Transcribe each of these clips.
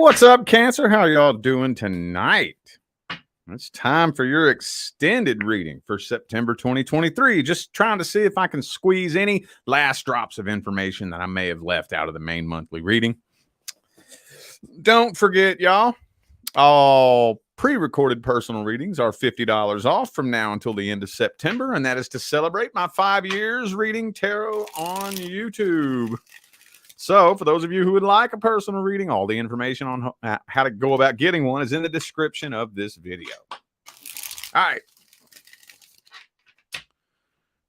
What's up, Cancer? How y'all doing tonight? It's time for your extended reading for September 2023. Just trying to see if I can squeeze any last drops of information that I may have left out of the main monthly reading. Don't forget, y'all, all pre-recorded personal readings are $50 off from now until the end of September, and that is to celebrate my 5 years reading tarot on YouTube. So for those of you who would like a personal reading, all the information on how to go about getting one is in the description of this video. All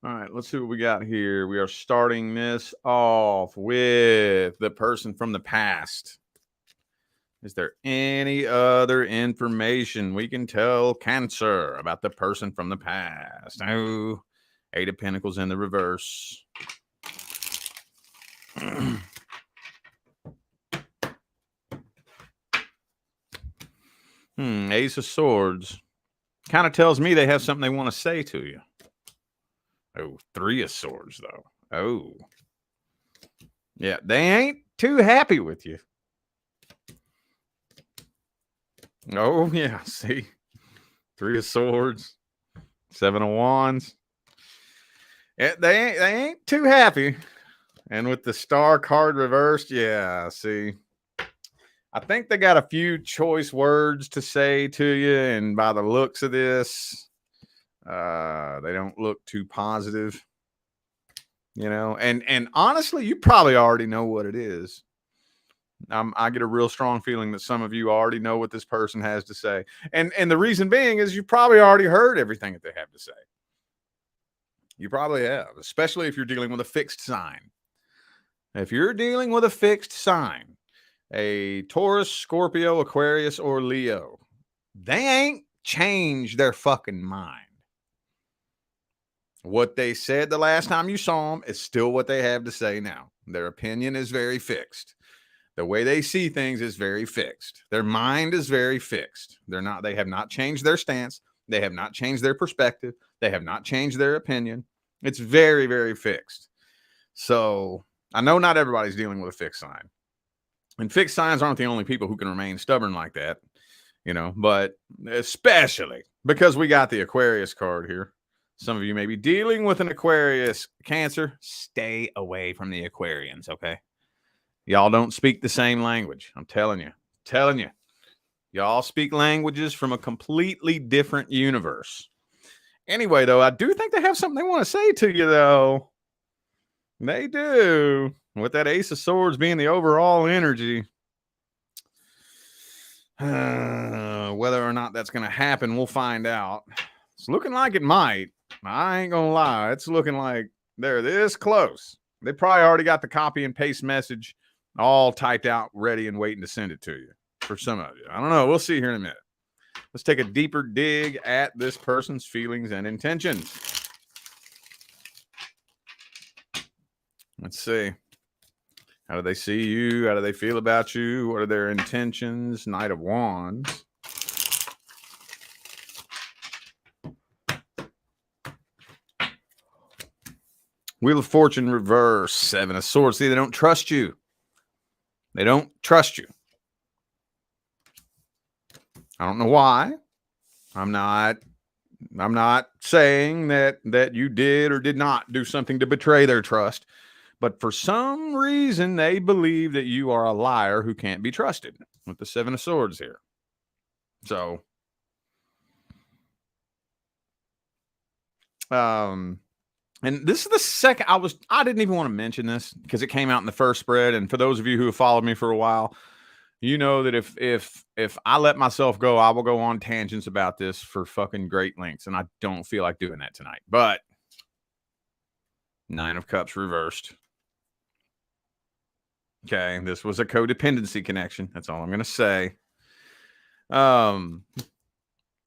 right, let's see what we got here. We are starting this off with the person from the past. Is there any other information we can tell Cancer about the person from the past? Oh, Eight of Pentacles in the reverse. Ace of Swords. Kind of tells me they have something they want to say to you. Oh, Three of Swords, though. Oh. Yeah, they ain't too happy with you. Oh, yeah, see? Three of Swords. Seven of Wands. Yeah, they ain't too happy. And with the Star card reversed, yeah, see? I think they got a few choice words to say to you, and by the looks of this, they don't look too positive, you know. And honestly, you probably already know what it is. I get a real strong feeling that some of you already know what this person has to say, and the reason being is you probably already heard everything that they have to say. You probably have, especially if you're dealing with a fixed sign. If you're dealing with a fixed sign, a Taurus, Scorpio, Aquarius, or Leo, they ain't changed their fucking mind. What they said the last time you saw them is still what they have to say now. Their opinion is very fixed. The way they see things is very fixed. Their mind is very fixed. They have not changed their stance. They have not changed their perspective. They have not changed their opinion. It's very, very fixed. So I know not everybody's dealing with a fixed sign. And fixed signs aren't the only people who can remain stubborn like that, you know, but especially because we got the Aquarius card here. Some of you may be dealing with an Aquarius. Cancer, stay away from the Aquarians, okay? Y'all don't speak the same language. I'm telling you. Y'all speak languages from a completely different universe. Anyway, though, I do think they have something they want to say to you, though. They do. With that Ace of Swords being the overall energy. Whether or not that's going to happen, we'll find out. It's looking like it might. I ain't going to lie. It's looking like they're this close. They probably already got the copy and paste message all typed out, ready and waiting to send it to you. For some of you. I don't know. We'll see here in a minute. Let's take a deeper dig at this person's feelings and intentions. Let's see. How do they see you? How do they feel about you? What are their intentions? Knight of Wands. Wheel of Fortune reverse. Seven of Swords. See, they don't trust you. They don't trust you. I don't know why. I'm not saying that you did or did not do something to betray their trust. But for some reason, they believe that you are a liar who can't be trusted with the Seven of Swords here. So, and this is the second, I didn't even want to mention this because it came out in the first spread. And for those of you who have followed me for a while, you know that if I let myself go, I will go on tangents about this for fucking great lengths. And I don't feel like doing that tonight. But Nine of Cups reversed. Okay, this was a codependency connection. That's all I'm going to say.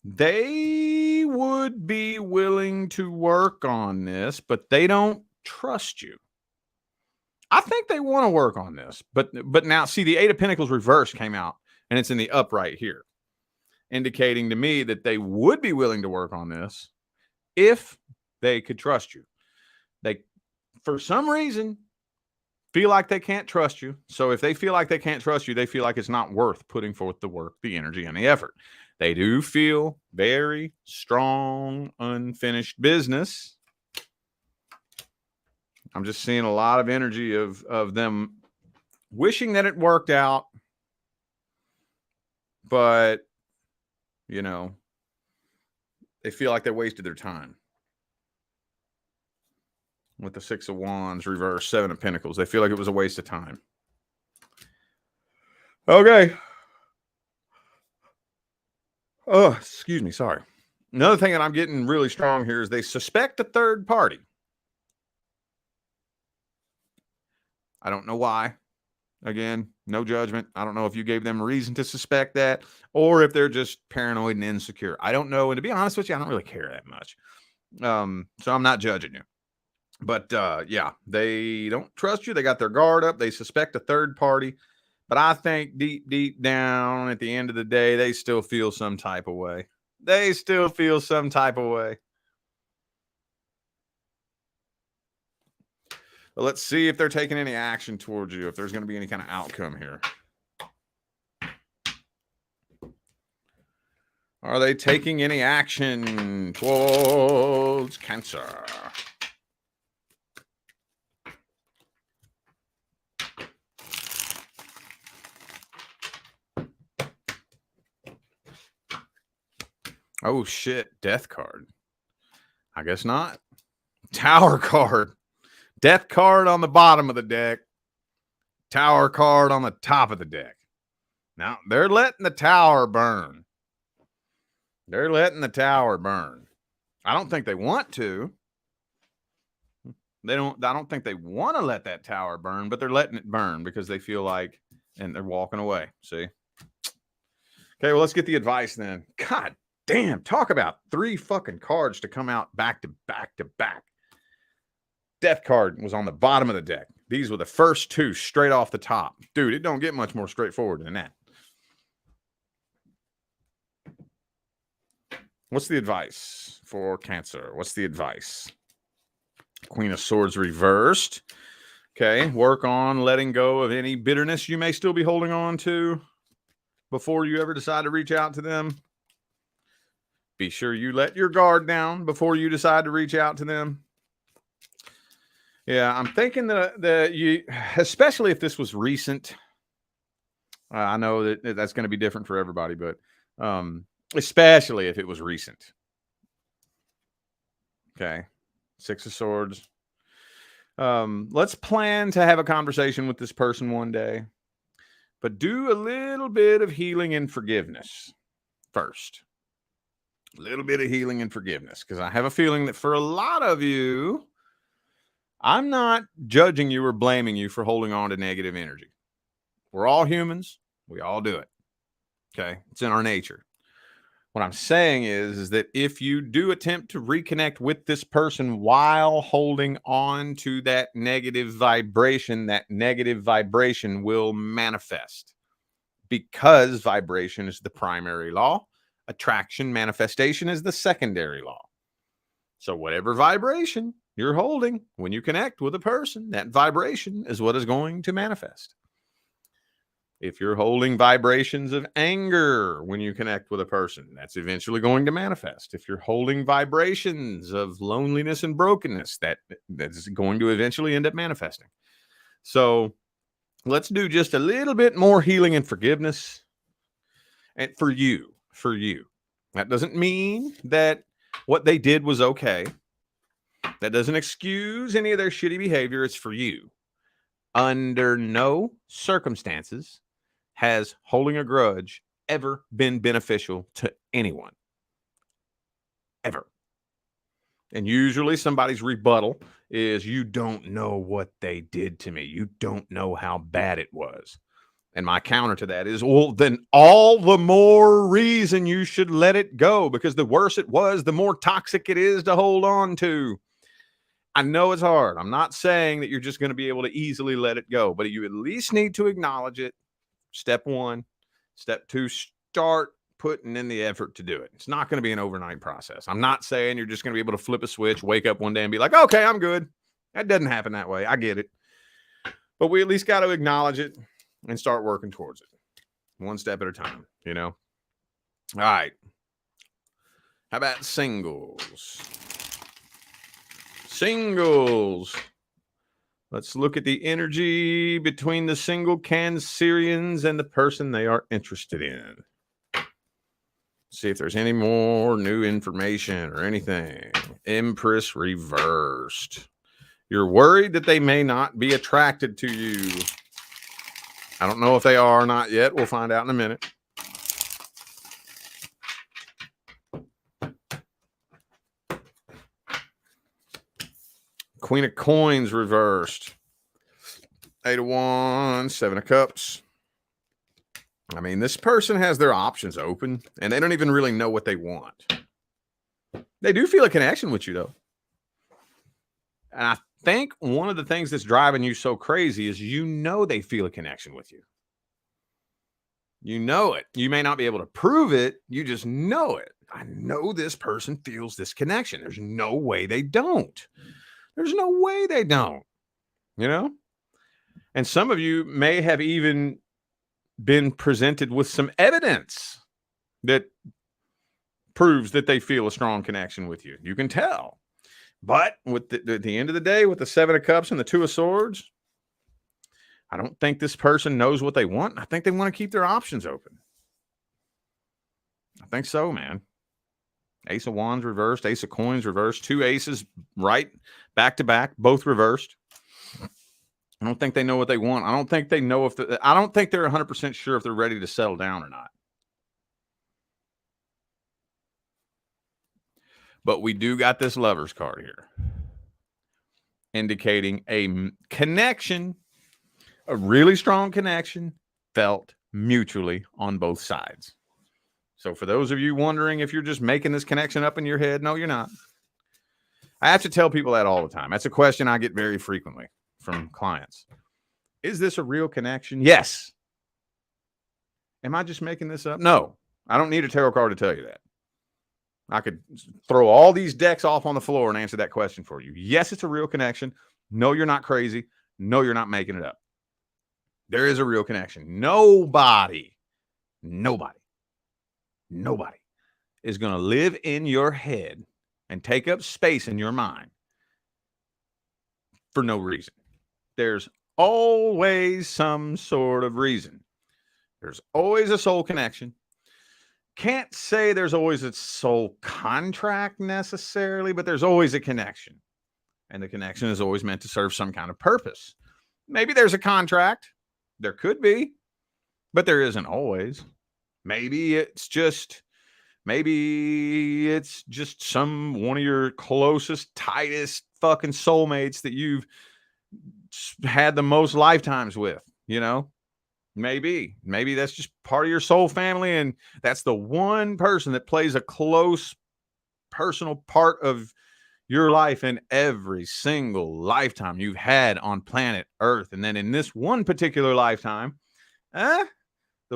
They would be willing to work on this, but they don't trust you. I think they want to work on this, but now see the Eight of Pentacles reverse came out and it's in the upright here, indicating to me that they would be willing to work on this if they could trust you. They, for some reason, feel like they can't trust you. So if they feel like they can't trust you, they feel like it's not worth putting forth the work, the energy, and the effort. They do feel very strong, unfinished business. I'm just seeing a lot of energy of them wishing that it worked out, but, you know, they feel like they wasted their time. With the Six of Wands, reverse, Seven of Pentacles. They feel like it was a waste of time. Okay. Oh, excuse me. Sorry. Another thing that I'm getting really strong here is they suspect a third party. I don't know why. Again, no judgment. I don't know if you gave them a reason to suspect that or if they're just paranoid and insecure. I don't know. And to be honest with you, I don't really care that much. So I'm not judging you. But yeah, they don't trust you. They got their guard up. They suspect a third party. But I think deep down at the end of the day, they still feel some type of way. They still feel some type of way. But let's see if they're taking any action towards you, if there's going to be any kind of outcome here. Are they taking any action towards Cancer? Oh, shit. Death card. I guess not. Tower card. Death card on the bottom of the deck. Tower card on the top of the deck. Now, they're letting the tower burn. They're letting the tower burn. I don't think they want to. I don't think they want to let that tower burn, but they're letting it burn because they feel like, and they're walking away. See? Okay, well, let's get the advice then. God damn, talk about 3 fucking cards to come out back to back to back. Death card was on the bottom of the deck. These were the first 2 straight off the top. Dude, it don't get much more straightforward than that. What's the advice for Cancer? What's the advice? Queen of Swords reversed. Okay, work on letting go of any bitterness you may still be holding on to before you ever decide to reach out to them. Be sure you let your guard down before you decide to reach out to them. Yeah, I'm thinking that you, especially if this was recent, I know that that's going to be different for everybody, but especially if it was recent. Okay, 6 of Swords. Let's plan to have a conversation with this person one day, but do a little bit of healing and forgiveness first. A little bit of healing and forgiveness, because I have a feeling that for a lot of you, I'm not judging you or blaming you for holding on to negative energy. We're all humans. We all do it. Okay. It's in our nature. What I'm saying is that if you do attempt to reconnect with this person while holding on to that negative vibration will manifest, because vibration is the primary law. Attraction, manifestation is the secondary law. So whatever vibration you're holding when you connect with a person, that vibration is what is going to manifest. If you're holding vibrations of anger when you connect with a person, that's eventually going to manifest. If you're holding vibrations of loneliness and brokenness, that's going to eventually end up manifesting. So let's do just a little bit more healing and forgiveness. And for you. That doesn't mean that what they did was okay. That doesn't excuse any of their shitty behavior. It's for you. Under no circumstances has holding a grudge ever been beneficial to anyone. Ever. And usually somebody's rebuttal is, you don't know what they did to me. You don't know how bad it was. And my counter to that is, well, then all the more reason you should let it go, because the worse it was, the more toxic it is to hold on to. I know it's hard. I'm not saying that you're just going to be able to easily let it go, but you at least need to acknowledge it. Step 1. Step 2, start putting in the effort to do it. It's not going to be an overnight process. I'm not saying you're just going to be able to flip a switch, wake up one day and be like, okay, I'm good. That doesn't happen that way. I get it. But we at least got to acknowledge it and start working towards it one step at a time, you know? All right. How about singles? Singles. Let's look at the energy between the single Cancerians and the person they are interested in. See if there's any more new information or anything. Empress reversed. You're worried that they may not be attracted to you. I don't know if they are or not yet. We'll find out in a minute. Queen of Coins reversed. 8 of Wands, 7 of Cups. I mean, this person has their options open, and they don't even really know what they want. They do feel a connection with you, though. And I think one of the things that's driving you so crazy is they feel a connection with you. You know it. You may not be able to prove it. You just know it. I know this person feels this connection. There's no way they don't. There's no way they don't, you know? And some of you may have even been presented with some evidence that proves that they feel a strong connection with you. You can tell. But with at the end of the day, with the 7 of Cups and the 2 of Swords, I don't think this person knows what they want. I think they want to keep their options open. I think so, man. Ace of Wands reversed, Ace of Coins reversed, 2 aces right back to back, both reversed. I don't think they know what they want. I don't think they know I don't think they're 100% sure if they're ready to settle down or not. But we do got this Lovers card here, indicating a connection, a really strong connection, felt mutually on both sides. So for those of you wondering if you're just making this connection up in your head, no, you're not. I have to tell people that all the time. That's a question I get very frequently from clients. Is this a real connection? Yes. Am I just making this up? No. I don't need a tarot card to tell you that. I could throw all these decks off on the floor and answer that question for you. Yes, it's a real connection. No, you're not crazy. No, you're not making it up. There is a real connection. Nobody is going to live in your head and take up space in your mind for no reason. There's always some sort of reason. There's always a soul connection. Can't say there's always a soul contract necessarily, but there's always a connection. And the connection is always meant to serve some kind of purpose. Maybe there's a contract. There could be, but there isn't always. Maybe it's just some one of your closest, tightest fucking soulmates that you've had the most lifetimes with, you know? Maybe that's just part of your soul family, and that's the one person that plays a close personal part of your life in every single lifetime you've had on planet Earth. And then in this one particular lifetime, the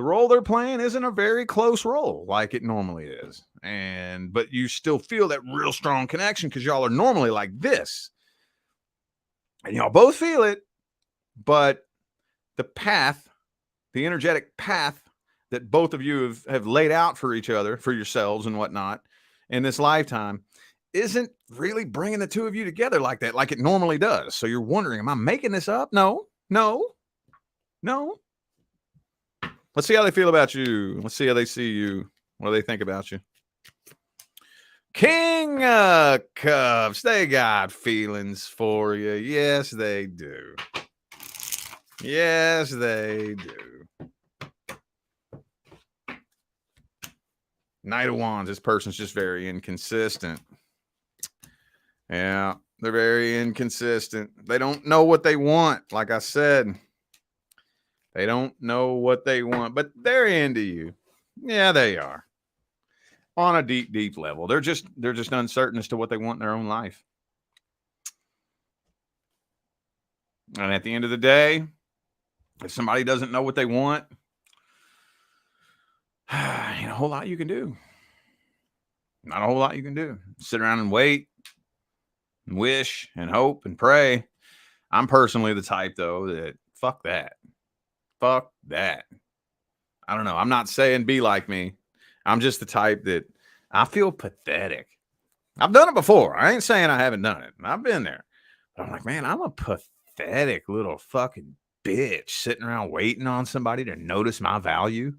role they're playing isn't a very close role like it normally is. But you still feel that real strong connection because y'all are normally like this. And y'all both feel it, but the path, the energetic path that both of you have laid out for each other, for yourselves and whatnot in this lifetime isn't really bringing the two of you together like that, like it normally does. So you're wondering, am I making this up? No. Let's see how they feel about you. Let's see how they see you. What do they think about you? King of Cups. They got feelings for you. Yes, they do. Yes, they do. Knight of Wands. This person's just very inconsistent. Yeah, they're very inconsistent. They don't know what they want. Like I said, they don't know what they want, but they're into you. Yeah, they are. On a deep, deep level. They're just uncertain as to what they want in their own life. And at the end of the day, if somebody doesn't know what they want, ain't a whole lot you can do. Not a whole lot you can do. Sit around and wait and wish and hope and pray. I'm personally the type, though, that Fuck that. Fuck that. I don't know. I'm not saying be like me. I'm just the type that I feel pathetic. I've done it before. I ain't saying I haven't done it. I've been there. But I'm like, man, I'm a pathetic little fucking bitch sitting around waiting on somebody to notice my value.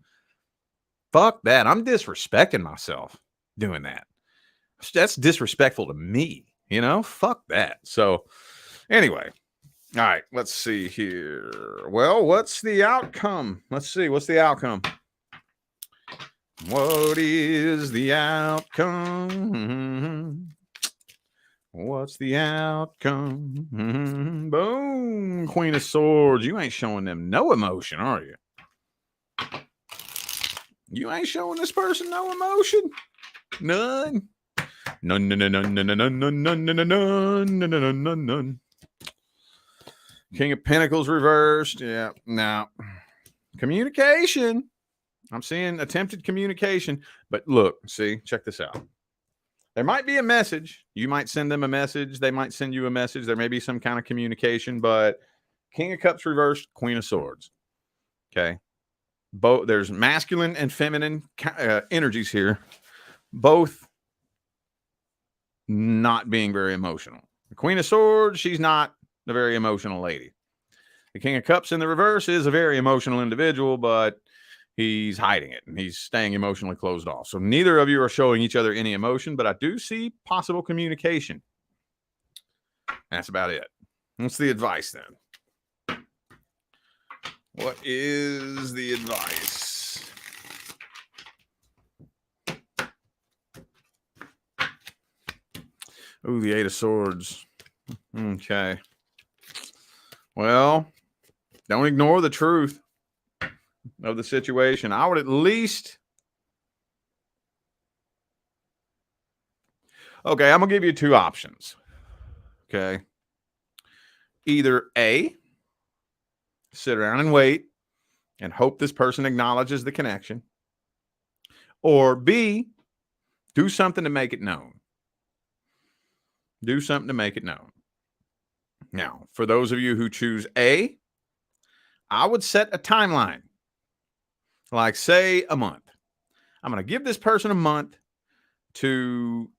Fuck that. I'm disrespecting myself doing that. That's disrespectful to me, you know? Fuck that. So, anyway, all right, let's see here. Well, what's the outcome? Let's see. What's the outcome? What is the outcome? What's the outcome? Boom. Queen of Swords. You ain't showing them no emotion, are you? You ain't showing this person no emotion? None. None, none, none, none, none, none, none, none, none, none, none, none, none. King of Pentacles reversed. Yeah. Now, communication. I'm seeing attempted communication. But look, see, check this out. There might be a message. You might send them a message. They might send you a message. There may be some kind of communication, but King of Cups reversed, Queen of Swords. Okay. Both there's masculine and feminine energies here. Both not being very emotional. The Queen of Swords, she's not a very emotional lady. The King of Cups in the reverse is a very emotional individual, but he's hiding it and he's staying emotionally closed off. So neither of you are showing each other any emotion, but I do see possible communication. That's about it. What's the advice then? What is the advice? Ooh, the Eight of Swords. Okay. Well, don't ignore the truth of the situation. I would at least... Okay, I'm going to give you two options. Okay. Either A, sit around and wait and hope this person acknowledges the connection. Or B, do something to make it known. Do something to make it known. Now, for those of you who choose A, I would set a timeline. Like, say, a month. I'm going to give this person a month to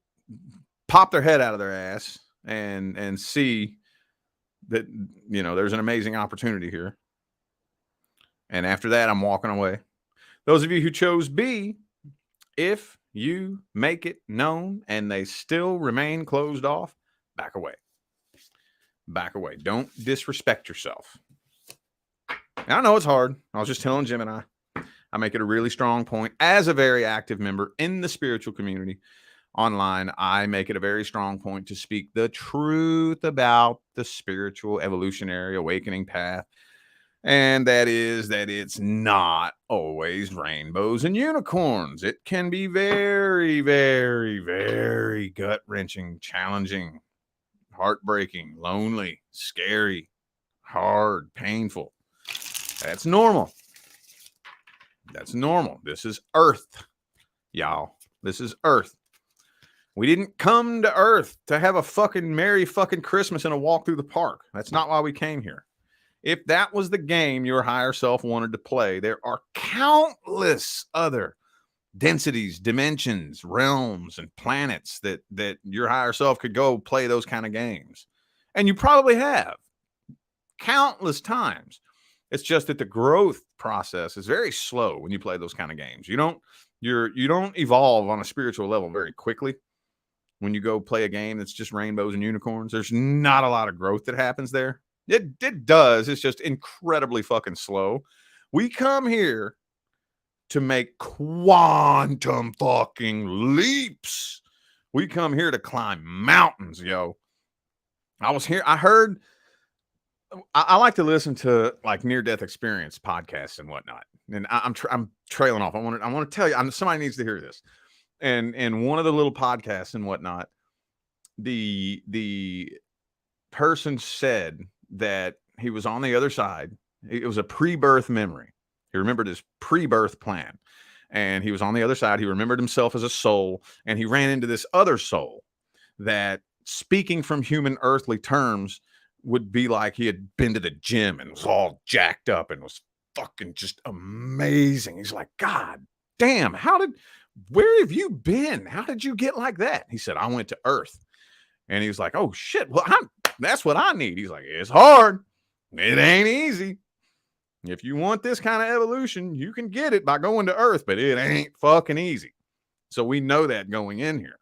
pop their head out of their ass and see that, you know, there's an amazing opportunity here. And after that, I'm walking away. Those of you who chose B, if you make it known and they still remain closed off, back away. Back away. Don't disrespect yourself. And I know it's hard. I was just telling Jim and I make it a really strong point as a very active member in the spiritual community online. I make it a very strong point to speak the truth about the spiritual evolutionary awakening path. And that is that it's not always rainbows and unicorns. It can be very, very, very gut-wrenching, challenging, heartbreaking, lonely, scary, hard, painful. That's normal. That's normal. This is Earth, y'all. This is Earth. We didn't come to Earth to have a fucking merry fucking Christmas and a walk through the park. That's not why we came here. If that was the game your higher self wanted to play, there are countless other densities, dimensions, realms, and planets that your higher self could go play those kind of games. And you probably have countless times. It's just that the growth process is very slow when you play those kind of games. You don't evolve on a spiritual level very quickly when you go play a game that's just rainbows and unicorns. There's not a lot of growth that happens there. It does. It's just incredibly fucking slow. We come here to make quantum fucking leaps. We come here to climb mountains, yo. I heard I like to listen to like near-death experience podcasts and whatnot, and I'm trailing off. I want to tell you, somebody needs to hear this. And one of the little podcasts and whatnot, the person said that he was on the other side. It was a pre-birth memory. He remembered his pre-birth plan, and he was on the other side. He remembered himself as a soul, and he ran into this other soul that, speaking from human earthly terms, would be like he had been to the gym and was all jacked up and was fucking just amazing. He's like, God damn, where have you been? How did you get like that? He said, I went to Earth. And he was like, oh shit, well, that's what I need. He's like, it's hard. It ain't easy. If you want this kind of evolution, you can get it by going to Earth, but it ain't fucking easy. So we know that going in here.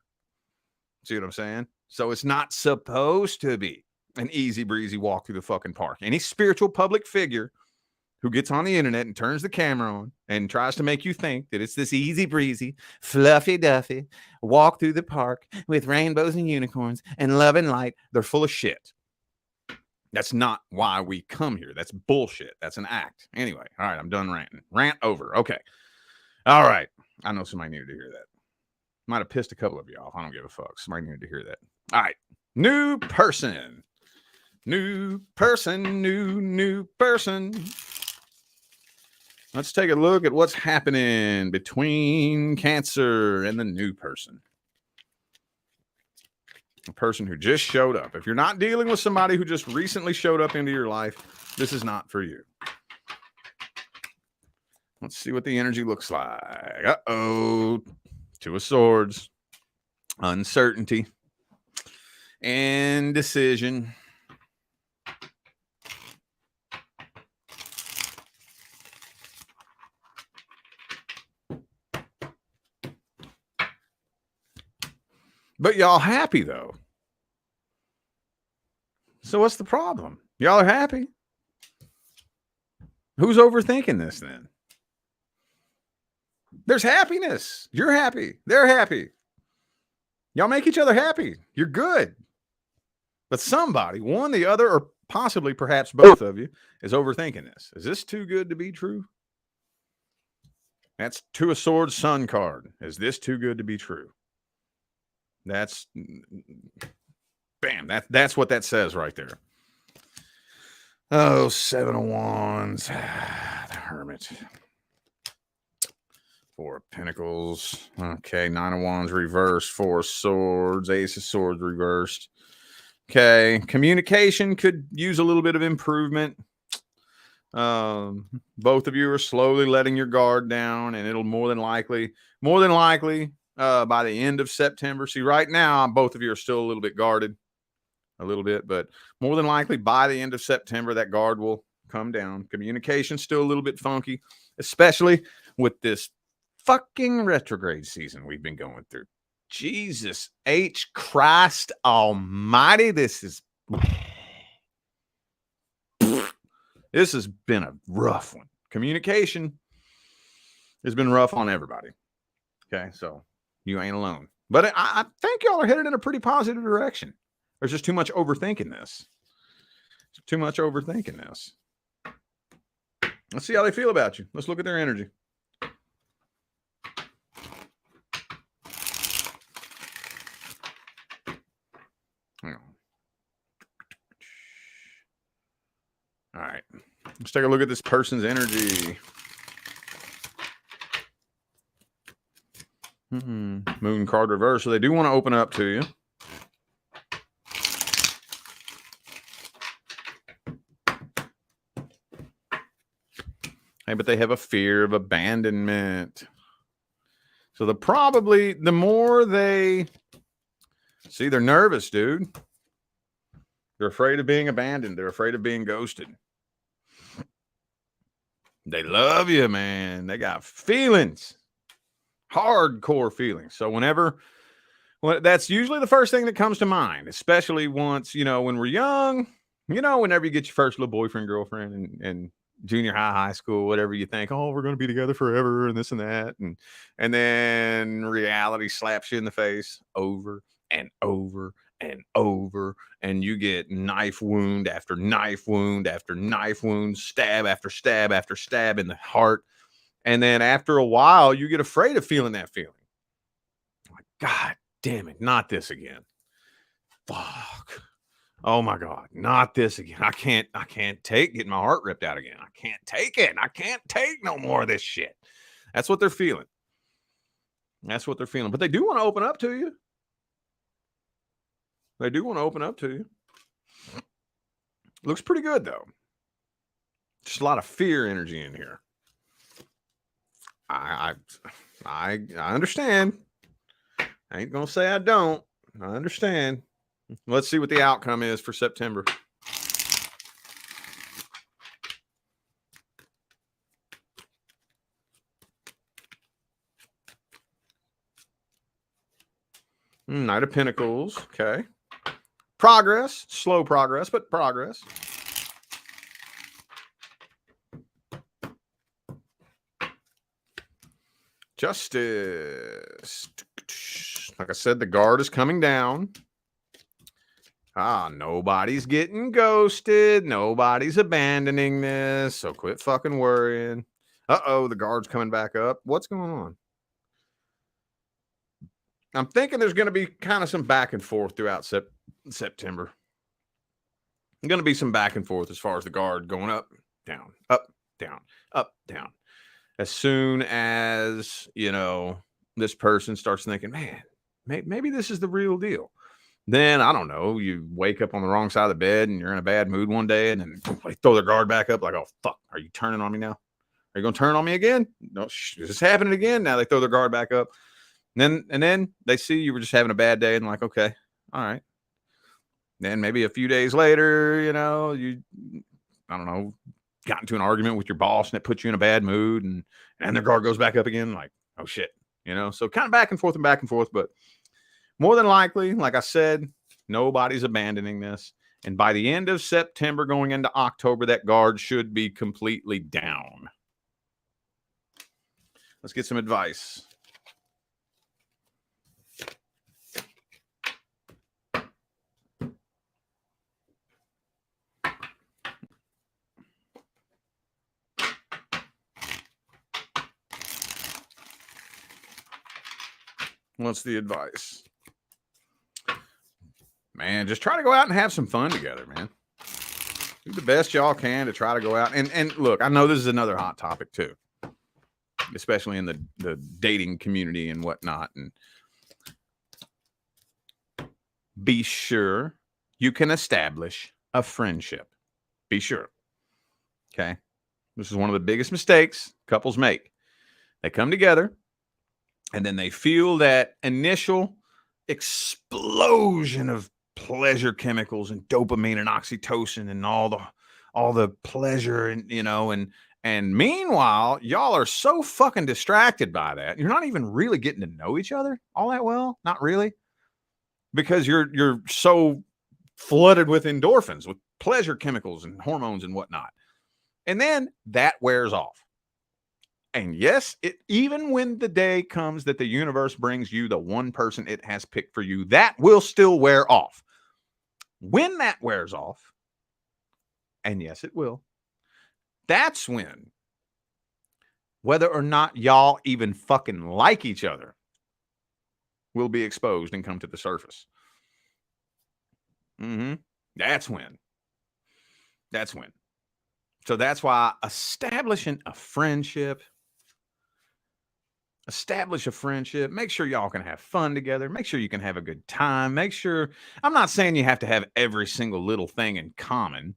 See what I'm saying? So it's not supposed to be an easy breezy walk through the fucking park. Any spiritual public figure who gets on the internet and turns the camera on and tries to make you think that it's this easy breezy, fluffy duffy walk through the park with rainbows and unicorns and love and light, they're full of shit. That's not why we come here. That's bullshit. That's an act. Anyway, all right, I'm done ranting. Rant over. Okay. All right. I know somebody needed to hear that. Might have pissed a couple of you off. I don't give a fuck. Somebody needed to hear that. All right. New person. New person. New person. Let's take a look at what's happening between Cancer and the new person. A person who just showed up. If you're not dealing with somebody who just recently showed up into your life, this is not for you. Let's see what the energy looks like. Uh-oh. Two of Swords. Uncertainty. Indecision. But y'all happy, though. So what's the problem? Y'all are happy. Who's overthinking this then? There's happiness. You're happy. They're happy. Y'all make each other happy. You're good. But somebody, one, the other, or possibly perhaps both of you, is overthinking this. Is this too good to be true? That's Two of Swords Sun card. Is this too good to be true? That's bam. That's what that says right there. Oh, Seven of Wands. The Hermit. Four of Pentacles. Okay, Nine of Wands reversed. Four of Swords. Ace of Swords reversed. Okay, communication could use a little bit of improvement. Both of you are slowly letting your guard down, and it'll more than likely, by the end of September. See, right now, both of you are still a little bit guarded, a little bit, but more than likely by the end of September, that guard will come down. Communication's still a little bit funky, especially with this fucking retrograde season we've been going through. Jesus H. Christ Almighty. This has been a rough one. Communication has been rough on everybody. Okay, so you ain't alone. But I think y'all are headed in a pretty positive direction. There's just too much overthinking this. Too much overthinking this. Let's see how they feel about you. Let's look at their energy. All right. Let's take a look at this person's energy. Moon card reverse. So they do want to open up to you. Hey, but they have a fear of abandonment. So the more they see, they're nervous, dude. They're afraid of being abandoned. They're afraid of being ghosted. They love you, man. They got feelings. Hardcore feelings. So that's usually the first thing that comes to mind, especially once, when we're young, whenever you get your first little boyfriend, girlfriend, and junior high school, whatever, you think, oh, we're going to be together forever and this and that. And then reality slaps you in the face over and over and over, and you get knife wound after knife wound after knife wound, stab after stab after stab in the heart. And then after a while, you get afraid of feeling that feeling. Like, God damn it, not this again. Fuck. Oh my God, not this again. I can't take getting my heart ripped out again. I can't take it. I can't take no more of this shit. That's what they're feeling. That's what they're feeling. But they do want to open up to you. They do want to open up to you. Looks pretty good though. Just a lot of fear energy in here. I understand. I ain't gonna say I don't. I understand. Let's see what the outcome is for September. Knight of Pentacles. Okay. Progress. Slow progress, but progress. Justice. Like I said, the guard is coming down. Nobody's getting ghosted. Nobody's abandoning this. So quit fucking worrying. Uh-oh, the guard's coming back up. What's going on? I'm thinking there's going to be kind of some back and forth throughout September. Going to be some back and forth as far as the guard going up, down, up, down, up, down. As soon as, this person starts thinking, man, maybe this is the real deal. Then, I don't know, you wake up on the wrong side of the bed and you're in a bad mood one day and then they throw their guard back up like, oh, fuck, are you turning on me now? Are you going to turn on me again? No, is this happening again? Now they throw their guard back up. And then they see you were just having a bad day and like, okay, all right. Then maybe a few days later, you, I don't know, got into an argument with your boss and it puts you in a bad mood and their guard goes back up again. Like, oh shit, so kind of back and forth, but more than likely, like I said, nobody's abandoning this. And by the end of September, going into October, that guard should be completely down. Let's get some advice. What's the advice? Man, just try to go out and have some fun together, man. Do the best y'all can to try to go out. And look, I know this is another hot topic too, especially in the dating community and whatnot. And be sure you can establish a friendship. Be sure. Okay. This is one of the biggest mistakes couples make. They come together and then they feel that initial explosion of pleasure chemicals and dopamine and oxytocin and all the pleasure and meanwhile y'all are so fucking distracted by that you're not even really getting to know each other all that well, not really, because you're so flooded with endorphins, with pleasure chemicals and hormones and whatnot, and then that wears off. And yes, even when the day comes that the universe brings you the one person it has picked for you, that will still wear off. When that wears off, and yes, it will, that's when, whether or not y'all even fucking like each other, will be exposed and come to the surface. That's when. So that's why establishing a friendship, make sure y'all can have fun together, make sure you can have a good time, I'm not saying you have to have every single little thing in common,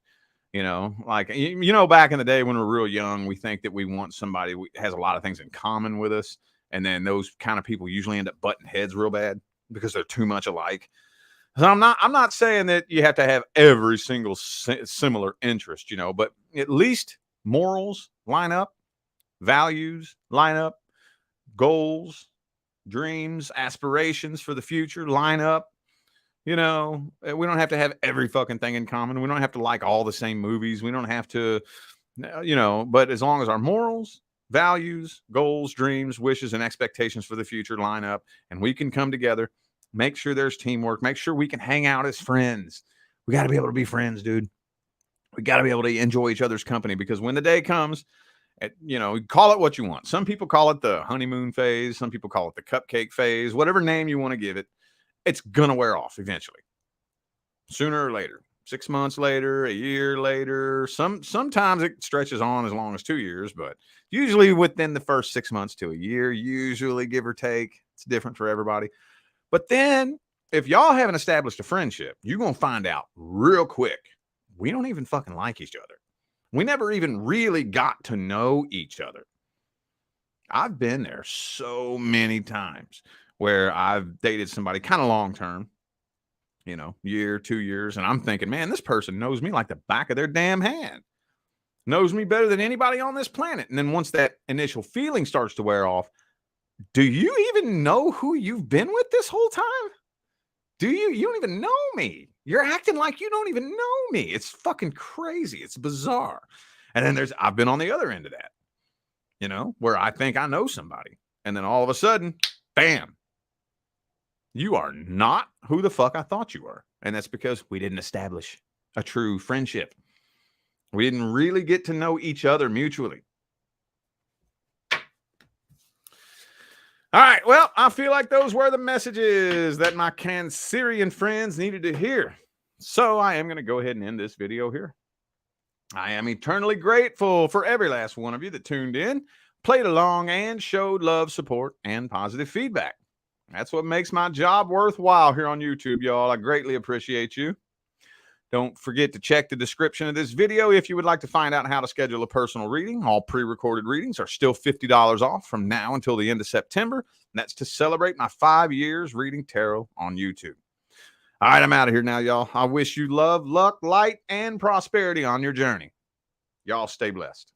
like, back in the day when we were real young, we think that we want somebody who has a lot of things in common with us. And then those kind of people usually end up butting heads real bad because they're too much alike. So I'm not saying that you have to have every single similar interest, but at least morals line up, values line up, goals, dreams, aspirations for the future line up. We don't have to have every fucking thing in common. We don't have to like all the same movies. We don't have to, but as long as our morals, values, goals, dreams, wishes, and expectations for the future line up and we can come together, make sure there's teamwork, make sure we can hang out as friends. We got to be able to be friends, dude. We got to be able to enjoy each other's company, because when the day comes, call it what you want. Some people call it the honeymoon phase. Some people call it the cupcake phase, whatever name you want to give it. It's going to wear off eventually, sooner or later, 6 months later, a year later. Sometimes it stretches on as long as 2 years, but usually within the first 6 months to a year, usually, give or take. It's different for everybody. But then if y'all haven't established a friendship, you're going to find out real quick we don't even fucking like each other. We never even really got to know each other. I've been there so many times where I've dated somebody kind of long term, year, 2 years, and I'm thinking, man, this person knows me like the back of their damn hand, knows me better than anybody on this planet. And then once that initial feeling starts to wear off, do you even know who you've been with this whole time? Do you? You don't even know me. You're acting like you don't even know me. It's fucking crazy. It's bizarre. And then I've been on the other end of that, where I think I know somebody. And then all of a sudden, bam, you are not who the fuck I thought you were. And that's because we didn't establish a true friendship. We didn't really get to know each other mutually. All right, well, I feel like those were the messages that my Cancerian friends needed to hear. So I am going to go ahead and end this video here. I am eternally grateful for every last one of you that tuned in, played along, and showed love, support, and positive feedback. That's what makes my job worthwhile here on YouTube, y'all. I greatly appreciate you. Don't forget to check the description of this video if you would like to find out how to schedule a personal reading. All pre-recorded readings are still $50 off from now until the end of September. And that's to celebrate my 5 years reading tarot on YouTube. All right, I'm out of here now, y'all. I wish you love, luck, light, and prosperity on your journey. Y'all stay blessed.